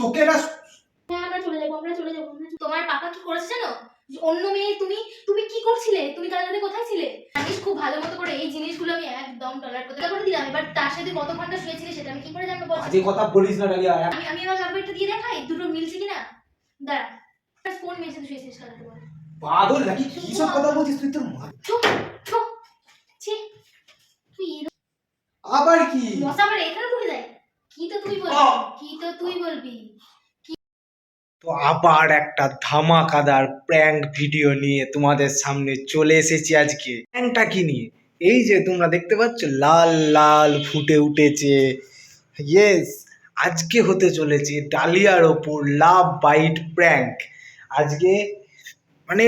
তোকে না হ্যাঁ আমরা চলে যাবো তোমার পাপা কি করেছে জানো? অন্য মেয়ে তুমি তুমি কি করছিলে? তুমি কাল রাতে কোথায় ছিলে? জানিস খুব ভালো মতো করে এই জিনিসগুলো আমি একদম টলারেট করতে করে দিলাম। এবার তার সাথে কত ঘন্টা শুয়েছিলে সেটা আমি কি করে জানবো বল? আজে কথা বলিস না ডালিয়া। আমি আমার নাম্বারটা দিয়ে দেখাই দুটো মিলছে কিনা। দাঁড়া, কোন মেয়ের সাথে শুয়েছিস কাল রাতে বল? পাগল নাকি? কি সব কথা বলছিস তুই? তোর চুপ চুপ। ছি তুই আবার কি মশা আমার এখানে ঢুকে যায়? কি তো তুই বলবি? কি তো তুই বলবি? তো আবার একটা ধামাকাদার প্র্যাঙ্ক ভিডিও নিয়ে তোমাদের সামনে চলে এসেছি আজকে। প্র্যাঙ্কটা কি নিয়ে? এই যে তোমরা দেখতে পাচ্ছ লাল লাল ফুটে উঠেছে। ইয়েস, আজকে হতে চলেছে ডালিয়ার ওপর লাভ বাইট প্র্যাঙ্ক। আজকে মানে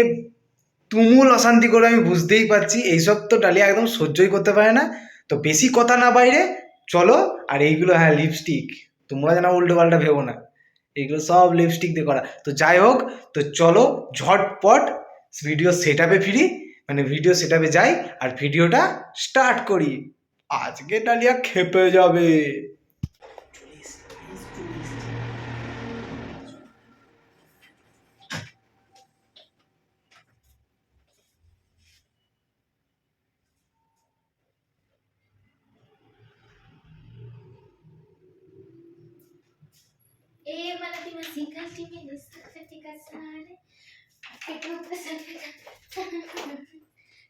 তুমুল অশান্তি করে আমি বুঝতেই পারছি। এইসব তো ডালিয়া একদম সহ্যই করতে পারে না। তো বেশি কথা না বাইরে চলো। আর এইগুলো হ্যাঁ লিপস্টিক, তোমরা যেন উল্টো পাল্টা ভেবো না, এগুলো সব লিপস্টিক দিয়ে করা। তো যাই হোক, তো চলো ঝটপট ভিডিও সেট আপে ফিরি, মানে ভিডিও সেট আপে যাই আর ভিডিওটা স্টার্ট করি। আজকে ডালিয়া খেপে যাবে। मला ती सिखाची मी सिखाची का सारे पेटो पसंद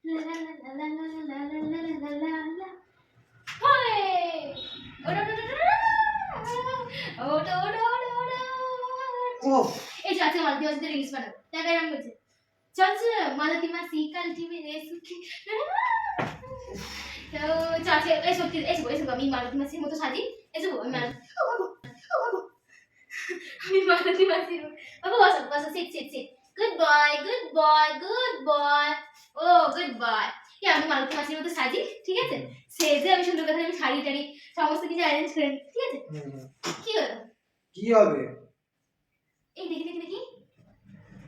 ला ला ला ला ला ला ला ला ला ला ला होय ओडो ओडो ओडो ओडो ওহ, এই চাচা মাল দিওস দে রিলস বানাবো টাকা রাম বলছে চল মালা ती সিখাची मी সুখী তো চাচা এই সত্যি এই আমি মালা ती মাসির মতো সাজি এই আমি মালা আমি মালাতি মাসি বাবা বসো সিট গুড বয় ও গুড বয় আমি মালতী মাসির মতো সাজি, ঠিক আছে? সেজে আমি সুন্দর কথা আমি শাড়ি টাড়ি সমস্ত কিছু অ্যারেঞ্জ করে নিই, ঠিক আছে? কি হলো? কি হবে? এই দেখি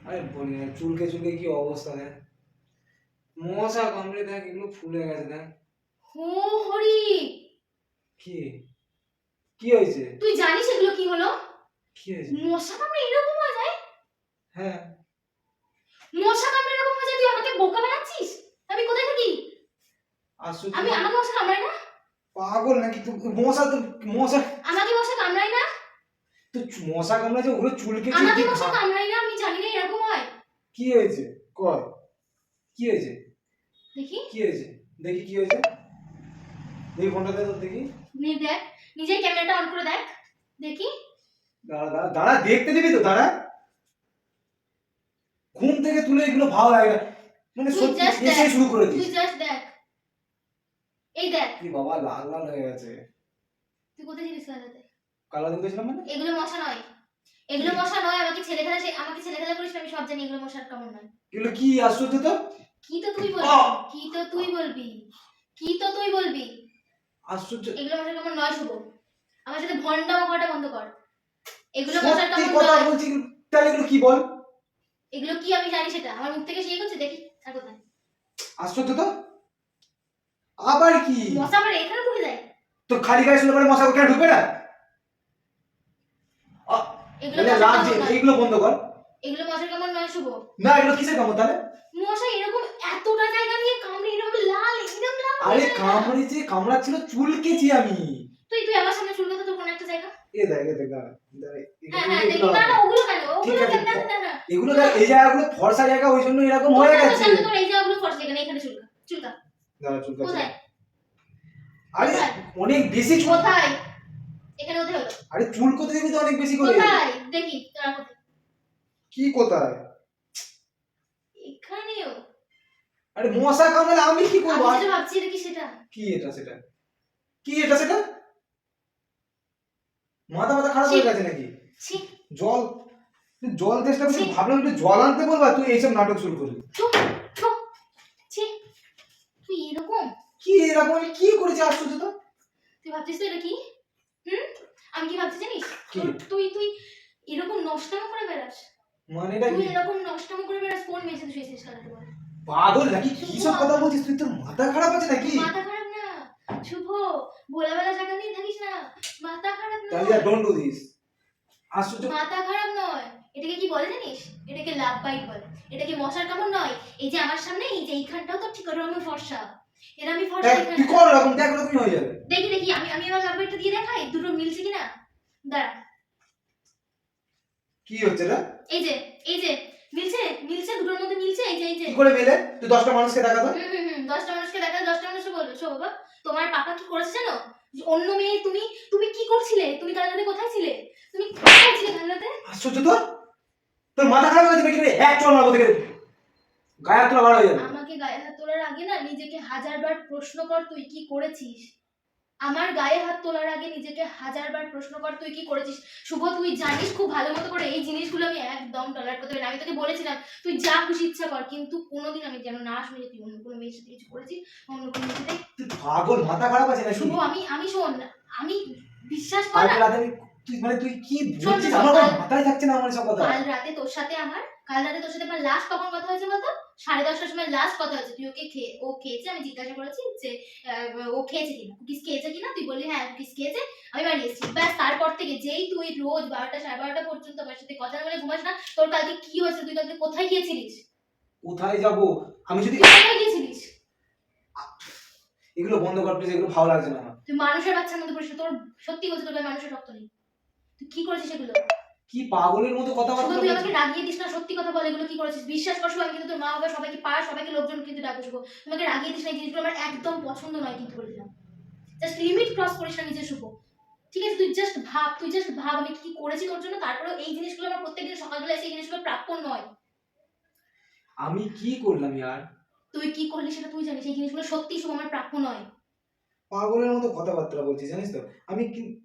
আরে বলি না, চুলকে চুলকে কি অবস্থা দেখ, মশা কামড়ে দেখ, এগুলো ফুলে গেছে দেখ। হো হরি, কি কি হয়েছে? তুই জানিস এগুলো কি হলো? কি হয়েছে? মশা কামড়ে এরকম হয়ে যায়? হ্যাঁ, মশা কামড়ে এরকম হয়ে যায়? তুই আমাকে বোকা বানাচ্ছিস? আমি কোথায় থাকি? আশ্চর্য। আমাকে মশা কামড়ায় না? পাগল নাকি তুই? মশা আমাকে মশা কামড়ায় না? তো মশা কামড়াচ্ছে, ওগুলো চুলকে আমাকে মশা কামড়ায় না, আমি জানি না এরকম হয়। কি হয়েছে কর? কি হয়েছে দেখি কি হয়েছে? দেখি কি হয়েছে, দেখি ফোনটা দে তো দেখি। দেখ, নিজের ক্যামেরাটা অন করে দেখ, দেখি। দাঁড়া দাঁড়া দাঁড়া, দেখতে দিবি তো? দাঁড়া, ঘুম থেকে তুলে এগুলো ভালো লাগে না, মানে সত্যি এসে শুরু করে দিস। তুই জাস্ট দেখ, এই দেখ। কি বাবা, লাল লাল হয়ে গেছে। তুই কোথায় ছিলিস কালাতে? কালা দিন গেছিলাম মানে? এগুলো মশা নয়, এগুলো মশা নয়। আমাকে ছেলে খেলা করিস না, আমি সব জানি এগুলো মশার কামড় নয়। এগুলো কি আশ্চর্য তো। কি তো তুই বলবি? আশ্চর্য, এগুলো মশার কামড় নয় শুভ। আমার সাথে ভন্ডামো করাটা বন্ধ কর। এগুলো মশার সত্যি কামড় কথা নয়। বলছি, তাহলে এগুলো কি বল? এগুলো কি আমি জানি সেটা? আমার মুখ থেকে সেই করছে, দেখি আর কোথায়? আশ্চর্য তো, আবার কি? মশা আমার এখানে ঢুকে যায়? তো খালি গায়ে শুলে পরে মশা ওখানে ঢুকবে না? এইগুলো বন্ধ কর। এগুলো মশার কামড় নয় শুভ। না, এগুলো কিসের কামড় তাহলে? মশা এরকম এতটা জায়গা নিয়ে কামড়ে এরকম লাল একদম লাল। আরে কামড়েছে, কামড়াচ্ছিল, চুলকেছি আমি। তুই আমার সামনে চুলকাতো তোর কোন একটা জায়গা? এ দেখ দাঁড়া দাঁড়া, হ্যাঁ দেখি। না ওগুলো কেন? না এগুলো দেখ, এই জায়গাগুলো ফর্সা জায়গা, ওই জন্য এরকম হয়ে গেছে। তোর এই জায়গাগুলো ফর্সা জায়গা, এখানে চুলকা। দাঁড়া, চুলকাচ্ছে। কোথায়? আরে অনেক বেশি কোথায়? এখানে কোথায় হলো? আরে চুলকোতে দিবি তো অনেক বেশি করে। কোথায়? দেখি তোরা কোথায়? কি কোথায়? এখানেও। আরে মশা কামড়ালে আমি কি করব? আমি যেটা ভাবছি এটা কি সেটা? কি এটা সেটা? কি এটা সেটা? মাথা খারাপ হয়ে গেছে নাকি? ছি, জল চেষ্টা করছি, ভাবলাম একটু জল আনতে বলবা, তুই এইসব নাটক শুরু করলি। চুপ চুপ। ছি, তুই এরকম? কি এরকম? আমি কি করেছি আশ্চর্য তো। তুই ভাবছিস তো এটা কি? আমি কি ভাবছি জানিস? কি? তুই এরকম নষ্টামো করে বেড়াস? মানে এটা তুই কি? এরকম নষ্টামো করে বেড়াস কোন মেয়ে সাথে শুয়েছিস কালকে বল? পাগল নাকি? কি সব কথা বলছিস তুই? তোর মাথা খারাপ আছে নাকি? মাথা খারাপ না শুভ, ভোলাবেলা জায়গা নিয়ে থাকিস না, মাথা খারাপ না। তাহলে ডোন্ট ডু দিস। আশ্চর্য। মাথা খারাপ নয়, এটাকে কি বলে জানিস? এটাকে লাভ বাইট বলে। এটাকে মশার কামড় নয়। এই যে আমার সামনে এই যে এইখানটাও তো ঠিক ওরকম ফর্সা, এর আমি ফর্সা তুই এখানটা। কর এরকম, দেখ এরকমই হয়ে যাবে। দেখি দেখি আমি আমি এবার লাভ বাইটটা দিয়ে দেখাই দুটো মিলছে কিনা। দাঁড়া, কি হচ্ছে রে? এই যে এই যে মিলছে মিলছে, দুটোর মধ্যে মিলছে। এই যে এই যে কি করে মেলে? তুই 10টা মানুষকে দেখা তো। 10টা মানুষকে দেখা, 10টা মানুষকে বলবে শো বাবা, তোমার পাপা কি করেছে জানো? যে অন্য মেয়ে, তুমি তুমি কি করছিলে? তুমি কাল রাতে কোথায় ছিলে? তুমি কোথায় ছিলে কাল রাতে? আশ্চর্য তো, তোর মাথা খারাপ হয়ে যাবে কি রে? এক চল মারবো থেকে, গায়ে হাত তোলা বার হয়ে যাবে। আমাকে গায়ে হাত তোলার আগে না নিজেকে হাজারবার প্রশ্ন কর তুই কি করেছিস। আমার গায়ে হাত তোলার আগে নিজেকে হাজারবার প্রশ্ন কর তুই কি করেছিস। শুভ, তুই জানিস খুব ভালো মতো করে এই জিনিসগুলো আমি একদম টলারেট করতে পারি না। আমি তোকে বলেছিলাম তুই যা খুশি ইচ্ছা কর, কিন্তু কোনোদিন আমি যেন না শুনি যে তুই অন্য কোনো মেয়ের সাথে কিছু করেছিস, অন্য কোনো মেয়ের সাথে। তুই পাগল, মাথা খারাপ আছে না? শুভ, শুনি আমি শোন, আমি বিশ্বাস কর কালকে না, রাতে তুই মানে তুই কি শোন, বলছিস? শোন, আমার কাল- কোনো মাথায় থাকছে না আমার সব কথা। কাল রাতে তোর সাথে আমার লাস্ট কখন কথা হয়েছে বলতো? 10:30টার সময় লাস্ট কথা হয়েছে। তুই ও খেয়েছে, আমি জিজ্ঞাসা করেছি যে ও খেয়েছে কিনা, কুকিজ খেয়েছে কিনা, তুই বললি হ্যাঁ কুকিজ খেয়েছে, আমি বাড়ি এসেছি। ব্যাস, তারপর থেকে যেই তুই রোজ 12টা 12:30 পর্যন্ত আমার সাথে কথা না বলে ঘুমাস না। তোর কালকে কি হয়েছে? তুই কালকে কোথায় গিয়েছিলিস? কোথায় যাব? আমি যদি তুই কোথায় গিয়েছিলিস? এগুলো বন্ধ কর প্লিজ, এগুলো ভালো লাগছে না আমার। তুই মানুষের বাচ্চার মধ্যে পড়িস না। তোর সত্যি বলছি, তোর গায়ে মানুষের রক্ত নেই। তুই কি করেছিস এগুলো? কি পাগলের মতো শুধু কথাবার্তা তুই বলছিস? আমাকে রাগিয়ে দিস না, সত্যি কথা বল, এগুলো কি করেছিস? বিশ্বাস কর শুভ, আমি কিন্তু তোর মা বাবা সবাইকে পাড়া সবাইকে লোকজন কিন্তু ডাকবো শুভ। তোমাকে রাগিয়ে দিস না, এই জিনিসগুলো আমার একদম পছন্দ নয় কিন্তু বলে দিলাম। জাস্ট লিমিট ক্রস করিস না নিজের শুভ, ঠিক আছে? তুই জাস্ট ভাব আমি কি কি করেছি তোর জন্য। তারপরে এই জিনিসগুলো আমার প্রত্যেকদিন সকালবেলা এসে এই জিনিসগুলো প্রাপ্য নয়। আমি কি করলাম ইয়ার? তুই কি করলি সেটা তুই জানিস, এই জিনিসগুলো সত্যি শুভ আমার প্রাপ্য নয়। পাগলের মতো কথাবার্তা বলছিস জানিস তো।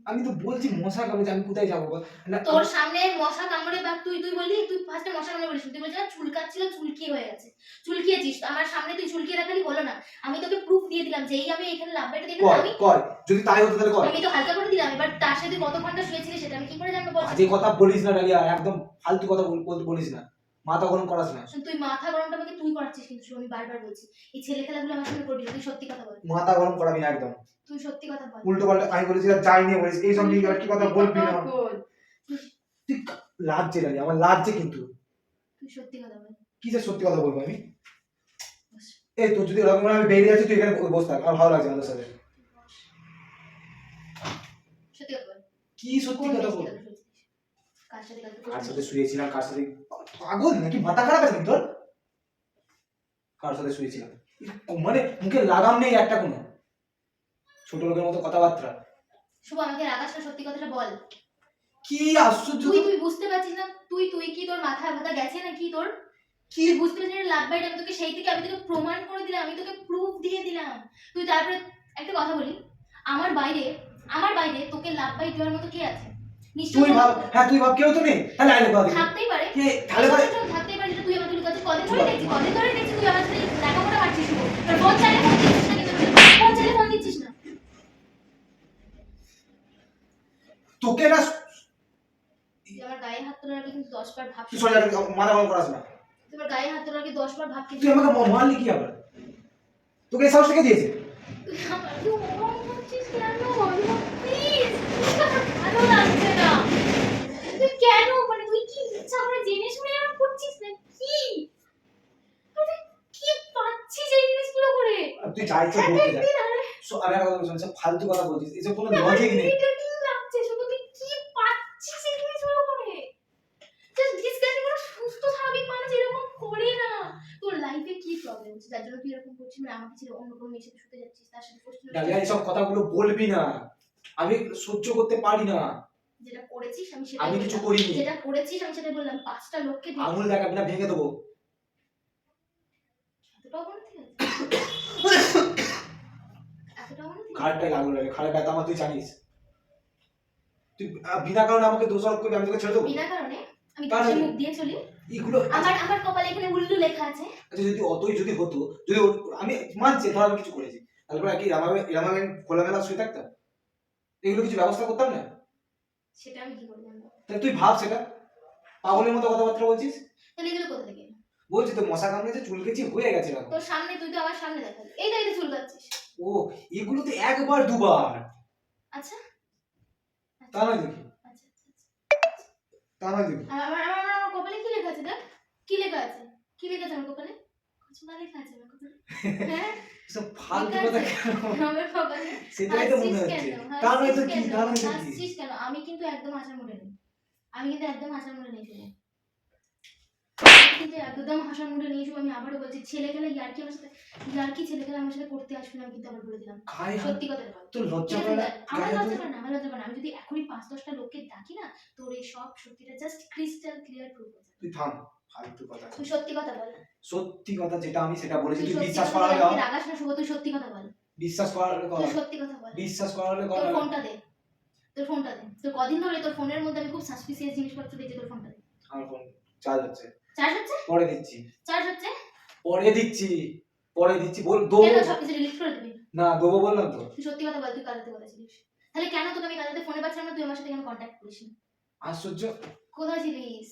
আমি তো বলছি মশা কামড়েছে, আমি কোথায় যাবো বল? না তোর সামনে মশা কামড়ে বা তুই বললি, তুই ফার্স্টে মশা কামড়ে বলিস, তুই বলছিস চুলকাচ্ছিল, চুলকি হয়ে গেছে। চুলকিয়েছিস আমার সামনে, তুই চুলকিয়ে দেখালি হলো না। আমি তোকে প্রুফ দিয়ে দিলাম, যেই আমি এখানে লাভবাইটা দিয়ে দিলাম, কর কর, যদি তাই হতো তাহলে কর। আমি তো হালকা করে দিলাম। এবার তার সাথে কত ঘন্টা শুয়েছিলি সেটা আমি কি করে জানবো বল? বাজে কথা বলিস না ডালিয়া, একদম ফালতু কথা বলিস না, মাথা গরম করাস না। শোন, তুই মাথা গরমটা আমাকে তুই করাচ্ছিস কিন্তু শুভ, আমি বারবার বলছি এই ছেলে খেলাগুলো আমার সামনে করবি না। তুই সত্যি কথা বল, মাথা গরম করাবি না একদম। তুই সত্যি কথা বল। উল্টো পাল্টা আমি বলেছিলাম যাই নিয়ে বলিস, এই সব নিয়ে আর কি কথা বলবি না। বল। তুই লাজছে ডালিয়া, আমার লাজছে কিন্তু। তুই সত্যি কথা বল। কি যে সত্যি কথা বলবো আমি? এই তোর যদি এরকম হয়, আমি বেরিয়ে যাচ্ছি, তুই এখানে বসে থাক, আমার ভালো লাগছে আমাদের সাথে। সত্যি কথা বল। কি সত্যি কোন কথা মেয়ের বল? সাথে শুয়েছিলিস? কার সাথে কালকে কার কোথায় সাথে শুয়েছিলাম, কার সাথে? পাগল নাকি, মাথা খারাপ আছে নাকি তোর? কার সাথে শুয়েছিলাম মানে মুখে লাগাম নেই একটা কোনো, ছোট লোকের মতো কথাবার্তা। শুভ, আমাকে রাগাস না, সত্যি কথাটা বল। কি আশ্চর্য তুই তো। তুই বুঝতে পারছিস না? তুই কি তোর মাথা ব্যথা গেছে নাকি তোর? কি তুই বুঝতে পারছিস না লাভ বাইট? আমি তোকে সেই থেকে আমি তোকে প্রমাণ করে দিলাম, আমি তোকে প্রুফ দিয়ে দিলাম। তুই তারপরে একটা কথা বলি, আমার বাইরে আমার বাইরে তোকে লাভ বাইট দেওয়ার মতো কে আছে? তুই নিশ্চয়ই ভাব, হ্যাঁ তুই ভাব, কেউ তো নেই, তাহলে আইলে বাদ থাকতেই পারে। কে তাহলে পারে। থাকতেই পারে, যেটা তুই আমাকে লুকাচ্ছিস। কদিন ধরে দেখছি তুই আমার সাথে লেখাপড়া পাচ্ছিস শুভ। তোর ফোন চাইলে ফোন দিচ্ছিস না, কিন্তু ফোন চাইলে ফোন দিচ্ছিস না। তোকে না, তুই আমার গায়ে হাত তোলার আগে কিন্তু 10 বার ভাব। তুই সরে যাবি, মাথা গরম করাস না। তুই আমার গায়ে হাত তোলার আগে 10 বার ভাব। তুই আমাকে মারলি কি আবার? তোকে এই সাহস থেকে দিয়েছে? তুই আমাকে অপমান করছিস কেন? প্লিজ, ভালো লাগছে না। তুই কেন, মানে তুই কি ইচ্ছা করে জেনে শুনে এরকম করছিস না কি? তুই কি পাচ্ছিস এই জিনিসগুলো করে? তুই যা ইচ্ছা বলতে যা। আমি একটা কথা বলছি, ফালতু কথা বলছিস, এসব কোনো লজিক নেই। ইরিটেটিং লাগছে শুধু। তুই কি পাচ্ছিস এই জিনিসগুলো করে? Just disgusting. কোনো সুস্থ স্বাভাবিক মানুষ এরকম করে না। তোর লাইফে কি প্রবলেম হচ্ছে যার জন্য তুই এরকম করছিস? মানে আমাকে ছেড়ে অন্য কোনো মেয়ের সাথে শুতে যাচ্ছিস, তার সাথে কোশ্চেন ডালিয়া এইসব কথাগুলো বলবি না, আমি সহ্য করতে পারি না। যেটা করেছিস আমি সেটা আমি কিছু করিনি। যেটা করেছিস আমি সেটা বললাম। 5টা লোককে দিয়ে আঙুল দেখাবি না, ভেঙে দেবো। এতটাও মনে ঠিক আছে? এতটাও মনে ঠিক আছে? খারাপটাই লাগলো রে, খারাপ ব্যথা আমার তুই জানিস। তুই বিনা কারণে আমাকে দোষারোপ করবি, আমি তোকে ছেড়ে দেবো? বিনা কারণে আমি কারণ- কাছে মুখ দিয়ে চলি? এগুলো আমার কপালে এখানে উল্লু লেখা আছে। আচ্ছা, যদি অতই যদি হতো, যদি আমি মানছি ধর আমি কিছু করেছি, তারপরে কি রামাবে খোলামেলা শুয়ে থাকতাম? এগুলো কিছু ব্যবস্থা করতাম না? সেটা আমি কি করে জানবো? তাহলে তুই ভাব সেটা, পাগলের মতো কথাবার্তা বলছিস। তাহলে এগুলো কোথা থেকে? বলছি তো মশা কামড়েছে, চুলকেছি, হয়ে গেছে এরকম। তোর সামনে, তুই তো আমার সামনে দেখালি, এই গাড়িতে চুলকাচ্ছিস। ও, এগুলো তো একবার দুবার, আচ্ছা তা নয় দেখি। আচ্ছা আচ্ছা আচ্ছা। তা না দিবি। আমার কপালে কি লেখা আছে দেখ, কি লেখা আছে, কি লেখা আছে আমার কপালে, কিছু না লেখা আছে আমার কপালে। হ্যাঁ সব ফালতু কথা কেন? আমার কপালে সেটাই তো মনে হচ্ছে। তা নয় তো কি, তা নয় তো কি? হাসছিস কেন? আমি কিন্তু একদম হাসার মুডে নেই, আমি কিন্তু একদম হাসার মুডে নেই শুভ, কিন্তু একদম হাসার মুডে নেই শুভ। আমি আবারও বলছি, ছেলে খেলা ইয়ার্কি আমার সাথে, ইয়ার্কি ছেলে খেলা আমার সাথে করতে আসবে না, আমি কিন্তু আবার বলে দিলাম। গায়ে হাত, সত্যি কথা বল, তোর লজ্জা ঠিক করে আছে না? দেখ, আমার গায়ে হাত লজ্জা দিলে- করে না, আমার লজ্জা করে না। আমি যদি এখনই 5-10টা লোককে ডাকি না, তোর এই সব সত্যিটা জাস্ট ক্রিস্টাল ক্লিয়ার প্রুফ হয়ে যাবে। তুই থাম, ফালতু কথা। তুই সত্যি কথা বল, সত্যি কথা যেটা আমি সেটা বলেছি, তুই সত্যি বিশ্বাস কথা করা বল, হলে আমাকে রাগাস না শুভ, তুই সত্যি কথা বল, বিশ্বাস করা হলে তুই সত্যি কথা বল। বিশ্বাস করা হলে তোর ফোনটা দে, তোর ফোনটা দে। তোর কদিন ধরে তোর ফোনের মধ্যে আমি খুব সাসপিসিয়াস জিনিসপত্র দেখছি, তোর ফোনটা দে। আমার ফোন চার্জ হচ্ছে, চার্জ হচ্ছে, পরে দিচ্ছি, চার্জ হচ্ছে, পরে দিচ্ছি, পরে দিচ্ছি। বল দেবো কেন সব কিছু ডিলিট করে দিবি? না, দেবো বললাম তো। তুই সত্যি কথা বল, তুই কাল রাতে বলেছিলিস, তাহলে কেন তোকে আমি কাল রাতে ফোনে পাচ্ছিলাম না, তুই আমার সাথে কেন কন্ট্যাক্ট করিস নি? আশ্চর্য। কোথায় ছিলিস?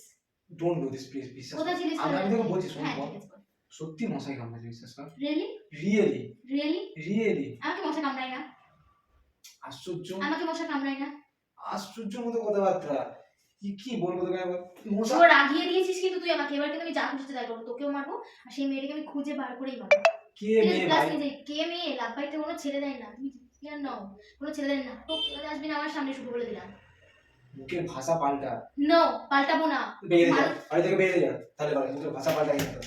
ডোন্ট ডু দিস প্লিজ, বিশ্বাস কোথায় ছিলিস? আমি তোকে বলছি, শোন হ্যাঁ বল। ঠিক আছে বল। সত্যি মশাই কামড়াচ্ছে, বিশ্বাস কর। রিয়েলি? Really really? রিয়েলি। আমাকে মশা কামড়ায় না, আশ্চর্য, আমাকে মশা কামড়ায় না। আশ্চর্য মতো কথাবার্তা। কি বলবো তোকে আমি? মশা তোর রাগিয়ে দিয়েছিস কিন্তু তুই আমাকে, এবার কিন্তু আমি যা খুশি তাই করবো, তোকেও মারবো আর সেই মেয়েটাকে আমি খুঁজে বার করেই মারবো। কে ঠিক আছে, মেয়ে প্লাস ভাই? নিজে কে মেয়ে, লাভ পাইতে কোনো ছেলে দেয় না, তুমি ক্লিয়ার নাও, কোনো ছেলে দেয় না। তো আসবি না আমার সামনে, শুরু বলে দিলাম। মুখের ভাষা পাল্টা, নো, পাল্টাবো না। বেরিয়ে যা, বাড়ি থেকে বেরিয়ে যা, তাহলে পারে মুখের ভাষা পাল্টা গেছে।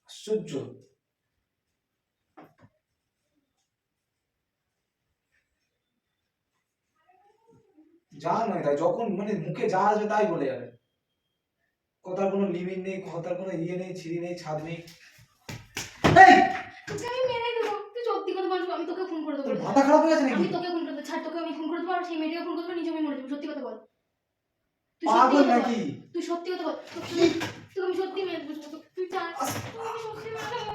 আশ্চর্য। যা নয় তাই, যখন মানে মুখে যা আসবে তাই বলে যাবে। কথার কোনো লিমিট নেই, কথার কোনো ইয়ে নেই, ছিঁড়ি নেই, ছাদ নেই। এই, তোকে আমি মেরে দেবো, তুই সত্যি কথা বলবো, আমি তোকে ফোন করে দেবো। তোর মাথা খারাপ হয়ে গেছে নাকি? আমি তোকে ফোন করে দেবো, ছাড়, তোকে আমি ফোন করে দেবো আর সেই মেয়েটাকে ফোন করে দেবো, নিজে আমি মরে যাবো। সত্যি কথা বল, তুই সত্যি পাগল কথা বল, নাকি? তুই সত্যি কথা বল, তোকে আমি সত্যি মেরে দেবো, তুই চাস, তোকে আমি সত্যি মেরে দেবো।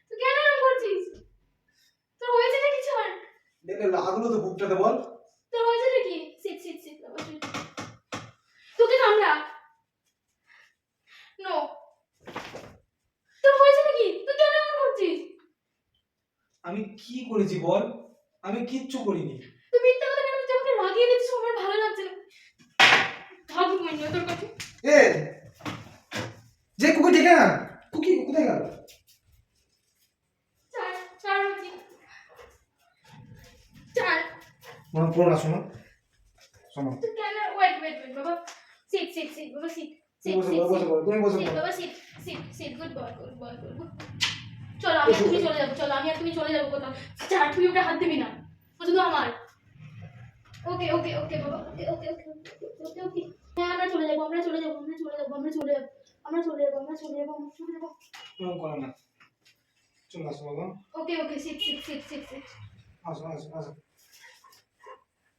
তুই কেন এরকম করছিস? তোর হয়েছে নাকি? ছাড়, দেখলে লাগলো তো বুকটাতে, বল। তোর হয়েছে নাকি? সিট সিট সিট বাবা, সিট। তোকে কামড়া। নো, তোর হয়েছে নাকি? তুই কেন এমন করছিস? আমি কি করেছি বল? আমি কিচ্ছু করিনি। তুই মিথ্যা কথা কেন? তুই আমাকে রাগিয়ে দিচ্ছিস, আমার ভালো লাগছে না। ভাবু মনে তোর কাছে। এ যে কুকুর ঠিক না, কুকি কোথায় গেল? ছাড়, ছাড় বলছি। ছাড়। মনে পড়ো না, শোনো শোনো। তুই কেন? ওয়েট ওয়েট ওয়েট বাবা। সিট সিট সিট বাবা, সিট সিট বসে সিট বলো, বসে বলো, তুমি বসে সিট বলো। বাবা, sit sit sit. Good boy, good boy, good boy. চলো আমি আর তুমি চলে যাবো, চলো আমি আর তুমি চলে যাবো কোথাও। ছাড়, তুই ওটা হাত দিবি না, ও শুধু আমার। ওকে ওকে ওকে বাবা, ওকে ওকে ওকে ওকে ওকে। হ্যাঁ আমরা চলে যাবো, আমরা চলে যাবো, আমরা চলে যাবো, আমরা চলে যাবো, আমরা চলে যাবো, আমরা চলে যাবো, আমরা চলে যাবো। এরকম করো না, চলে আসো বাবা। Okay okay, sit sit sit sit sit. আসো আসো আসো।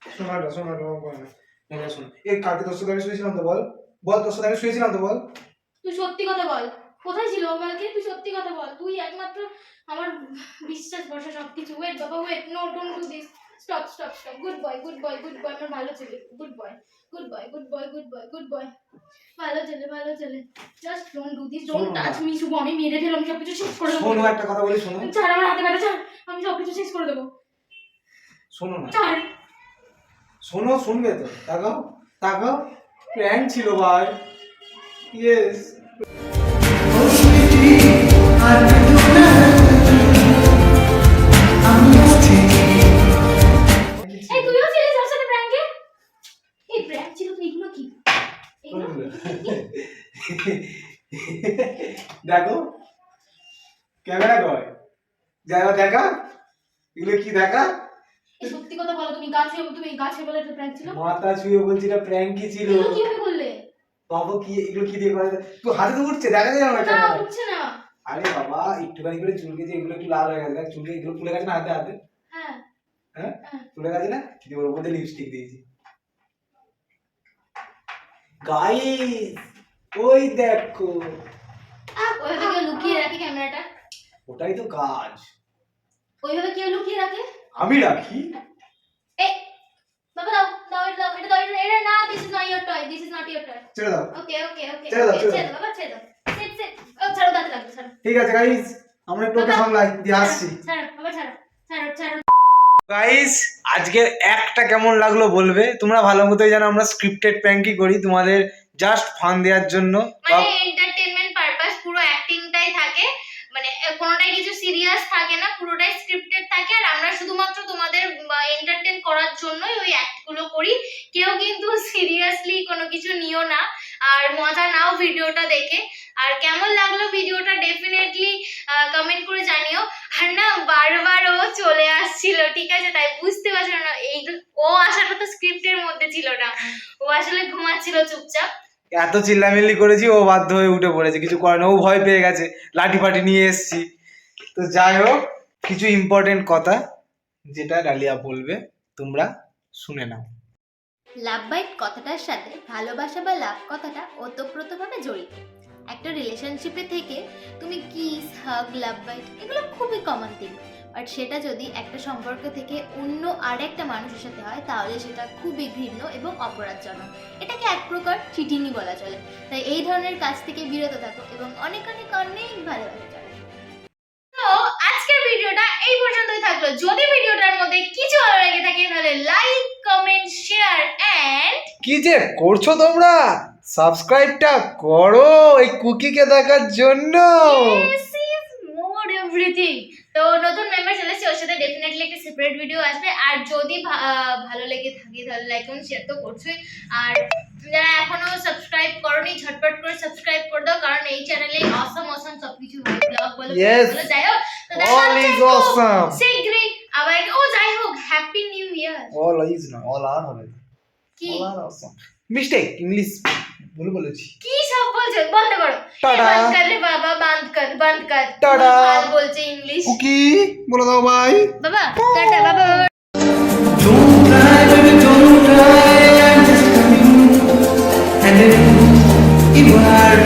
শোনাটা শোনাটা এরকম করো না। এবার শোনো, এই কালকে তোর সাথে আমি শুয়েছিলাম তো, বল বল, তোর সাথে আমি শুয়েছিলাম তো, বল। তুই সত্যি কথা বল, কোথায় ছিল ও কালকে? তুই সত্যি কথা বল, তুই একমাত্র আমার বিশ্বাস ভরসা সবকিছু। ওয়েট বাবা wait, no don't do this, stop stop stop. Good boy good boy good boy, আমার ভালো ছেলে, good boy good boy good boy good boy good boy, ভালো ছেলে ভালো ছেলে। Just don't do this, don't touch me Shubho, আমি মেরে ফেলবো, আমি সবকিছু শেষ করে দেবো। শোনো, একটা কথা বলি, শোনো। ছাড়, আমার হাতে ব্যথা, ছাড়, আমি সবকিছু শেষ করে দেবো। শোনো না, ছাড়। শোনো, শুনবে তো? তাকাও তাকাও, প্র্যাঙ্ক ছিল ভাই। ইয়েস। এই তুইও ছিলিস ওর সাথে প্র্যাঙ্কে? এই প্র্যাঙ্ক ছিল তো, এগুলো কি? এগুলো দেখো, ক্যামেরা কয় যারা দেখা, এগুলো কি দেখা? এই সত্যি কথা বলো, তুমি গাছে, তুমি গাছে বলে এটা প্র্যাঙ্ক ছিল? মাথা ছুঁয়ে বলছি এটা প্র্যাঙ্কই ছিল। এগুলো কিভাবে করলে? বাবু কি এগুলো কি দিয়ে করে? তো হাতে তো উঠছে, দেখা যায় না না ক্যামেরা। উঠছে না। আরে বাবা, একটুখানি করে চুলকে যে এগুলো একটু লাল হয়ে গেছে, দেখ চুলকে এগুলো ফুলে গেছে না হাতে হাতে। হ্যাঁ হ্যাঁ হ্যাঁ। ফুলে গেছে না, দিয়ে ওর মধ্যে লিপস্টিক দিয়েছি। গাইস ওই দেখো, ওইভাবে কেউ লুকিয়ে রাখে ক্যামেরাটা? ওটাই তো কাজ, ওইভাবে কেউ লুকিয়ে রাখে? আমি রাখি। এ বাবা দাও দাও এটা দাও, এটা দাও, এটা না, this is not your toy, this is not your toy. ছেড়ে দাও। ওকে ওকে ওকে, ছেড়ে দাও, ছেড়ে ছেড়ে দাও বাবা, ছেড়ে দাও। Seat seat. ও ছাড়ো, দাঁতে লাগবে, ছাড়ো। ঠিক আছে গাইস, আমরা একটু ওকে সামলাই দিয়ে আসছি। ছাড়ো বাবা, ছাড়ো ছাড়ো ছাড়ো। গাইস আজকের একটা কেমন লাগলো বলবে। তোমরা ভালো মতোই জানো আমরা স্ক্রিপ্টেড প্র্যাঙ্কই করি তোমাদের জাস্ট ফান দেওয়ার জন্য। মানে এন্টারটেইনমেন্ট পারপাস, পুরো অ্যাক্টিংটাই থাকে, মানে কোনোটাই কিছু সিরিয়াস থাকে না, পুরোটাই স্ক্রিপ্টেড থাকে। আর আমরা শুধুমাত্র তোমাদের এন্টারটেইন করার জন্যই ওই অ্যাক্টগুলো করি। কেউ কিন্তু সিরিয়াসলি কোনো কিছু নিও না, আর মজা নাও ভিডিওটা দেখে। আর কেমন লাগলো ভিডিওটা ডেফিনেটলি কমেন্ট করে জানিও। আর না বারবার ও চলে আসছিল, ঠিক আছে, তাই বুঝতে পারছিল না এই ও আসাটা তো স্ক্রিপ্টের মধ্যে ছিল না, ও আসলে ঘুমাচ্ছিল চুপচাপ। এত চিল্লামিল্লি করেছি ও বাধ্য হয়ে উঠে পড়েছে, কিছু করে না, ও ভয় পেয়ে গেছে, লাঠি ফাটি নিয়ে এসেছি। তো যাই হোক, কিছু ইম্পর্টেন্ট কথা যেটা ডালিয়া বলবে তোমরা শুনে নাও। লাভ বাইট কথাটার সাথে ভালোবাসা বা লাভ কথাটা ওতপ্রোতভাবে জড়িত। একটা রিলেশনশিপে থেকে তুমি কিস, হাগ, লাভ বাইট এগুলো খুবই কমন থিং। বাট সেটা যদি একটা সম্পর্ক থেকে অন্য আরেকটা মানুষের সাথে হয় তাহলে সেটা খুবই ঘৃণ্য এবং অপরাধজনক। এটাকে এক প্রকার চিটিংই বলা চলে। তাই এই ধরনের কাজ থেকে বিরত থাকো এবং অনেক অনেক অনেক ভালোবাসা চালাও। তো আজকের ভিডিওটা এই পর্যন্তই থাকলো। যদি ভিডিওটার মধ্যে কিছু ভালো লেগে থাকে তাহলে লাইক, কমেন্ট, শেয়ার এন্ড কি যে করছো তোমরা, সাবস্ক্রাইবটা করো এই কুকিকে দেখার জন্য। মোর এভরিথিং। তো নতুন মেম্বার চলে এসেছে, ওর সাথে ডেফিনেটলি একটা সেপারেট ভিডিও আসবে। আর যদি ভালো লেগে থাকে তাহলে লাইক এবং শেয়ার তো করছোই। আর যারা এখনো সাবস্ক্রাইব করোনি ঝটপট করে সাবস্ক্রাইব করে দাও, কারণ এই চ্যানেলে অসম সবকিছু হয়, ব্লগ বলো Yes. বলো, যাই হোক। তো All is awesome. শীঘ্রই আবার ও যাই হোক, happy new year. All is না, অল আর হবে। কি অল আর awesome. মিস্টেক, ইংলিশ ভুল বলেছি। কি সব বলছো, বন্ধ করো। টাটা। বন্ধ কর রে বাবা, বন্ধ কর। টাটা। ভাল বলছে ইংলিশ। কুকি বলে দাও বাই। বাবা টাটা, বাবা বাবা। Don't cry, baby, don't cry. I'm just coming. And if you are